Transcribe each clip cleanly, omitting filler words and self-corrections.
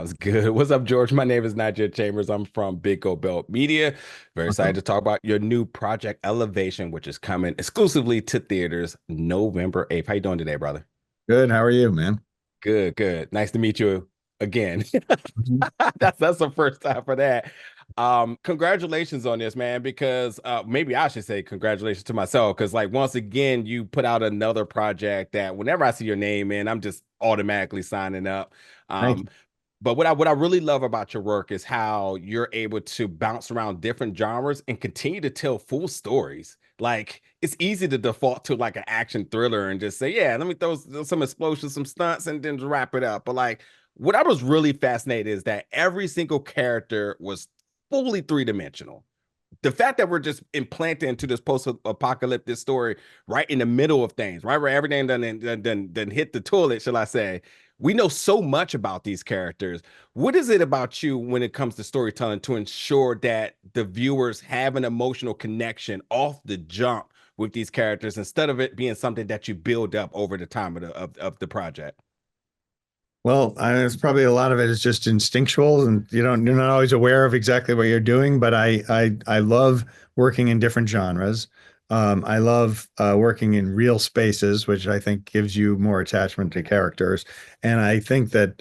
Sounds good. What's up, George? My name is Nigel Chambers. I'm from Big Go Belt Media. Very excited Awesome. to talk about your new project Elevation, which is coming exclusively to theaters November 8th. How you doing today, brother? Good. How are you, man? Good, good. Nice to meet you again. Mhm. That's the first time for that. Congratulations on this, man, because maybe I should say congratulations to myself because like once again you put out another project that whenever I see your name in, I'm just automatically signing up. Thank Um, you. but what I really love about your work is how you're able to bounce around different genres and continue to tell full stories. Like it's easy to default to like an action thriller and just say, yeah, let me throw some explosions, some stunts, and then wrap it up. But like what I was really fascinated is that every single character was fully three-dimensional. The fact that we're just implanted into this post-apocalyptic story right in the middle of things, right where everything done hit the toilet, shall I say? We know so much about these characters. What is it about you when it comes to storytelling to ensure that the viewers have an emotional connection off the jump with these characters instead of it being something that you build up over the time of of the project? Well, it's probably a lot of it is just instinctual, and you're not always aware of exactly what you're doing. But I love working in different genres. I love working in real spaces, which I think gives you more attachment to characters. And I think that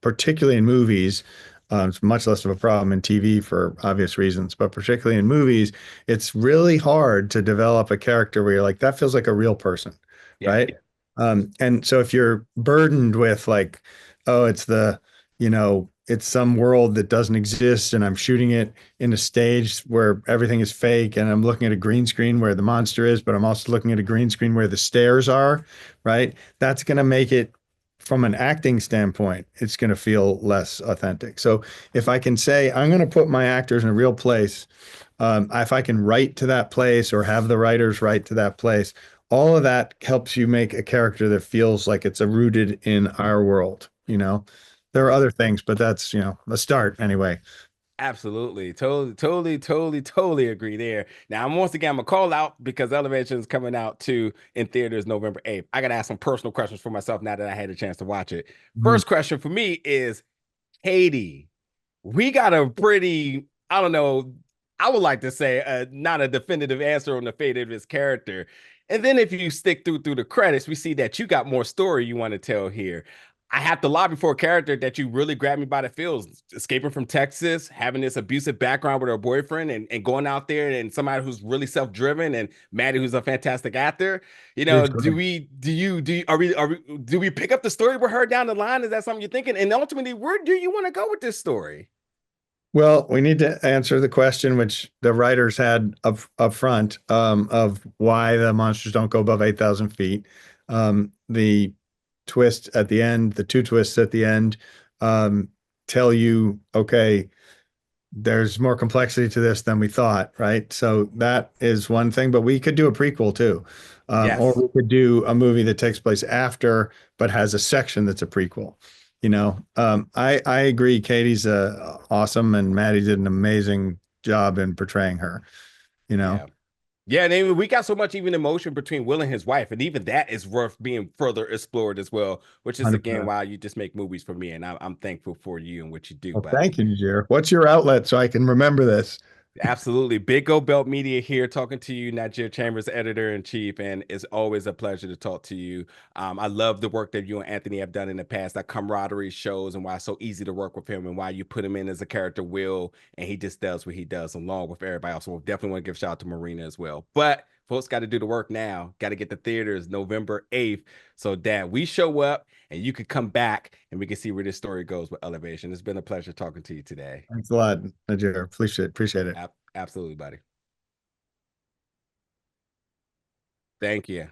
particularly in movies, it's much less of a problem in TV for obvious reasons, but particularly in movies, it's really hard to develop a character where you're like, that feels like a real person, Yeah. right? And so if you're burdened with like, oh, it's some world that doesn't exist, and I'm shooting it in a stage where everything is fake, and I'm looking at a green screen where the monster is, but I'm also looking at a green screen where the stairs are, right? That's going to make it, from an acting standpoint, it's going to feel less authentic. So if I can say, I'm going to put my actors in a real place, if I can write to that place or have the writers write to that place, all of that helps you make a character that feels like it's rooted in our world. There are Yeah. other things, but that's, a start anyway. Absolutely. Totally agree there. Now, I'm once again, I'm gonna call out because Elevation is coming out too in theaters November 8th. I gotta ask some personal questions for myself now that I had a chance to watch it. Mhm. First question for me is Katie. We got a pretty, I don't know, I would like to say not a definitive answer on the fate of his character. And then if you stick through the credits, we see that you got more story you want to tell here. I have to lobby for a character that you really grabbed me by the feels, escaping from Texas, having this abusive background with her boyfriend, and going out there and somebody who's really self-driven, and Maddie, who's a fantastic actor. You know, Huge credit. are we, do we pick up the story with her down the line? Is that something you're thinking? And ultimately, where do you want to go with this story? Well, we need to answer the question which the writers had up front, of why the monsters don't go above 8,000 feet. The twist at the end, the two twists at the end, um, tell you, okay, there's more complexity to this than we thought, right? So that is one thing, but we could do a prequel too. Or Yes. we could do a movie that takes place after, but has a section that's a prequel. I agree. Katie's awesome, and Maddie did an amazing job in portraying her. You know, Yeah. Yeah, and then we got so much even emotion between Will and his wife, and even that is worth being further explored as well, which is again 100%. why you just make movies for me, and I'm thankful for you and what you do. Well, But thank you, Najir. What's your outlet so I can remember this? absolutely. Big Go Belt Media here talking to you, Najir Chambers, editor in chief. And it's always a pleasure to talk to you. I love the work that you and Anthony have done in the past. That camaraderie shows and why it's so easy to work with him and why you put him in as a character, Will, and he just does what he does along with everybody else. So we'll definitely want to give a shout out to Marina as well. But folks got to do the work now. Got to get the theaters November 8th so that we show up and you can come back and we can see where this story goes with Elevation. It's been a pleasure talking to you today. Thanks a lot, Najir. Appreciate it. Absolutely, buddy. Thank you.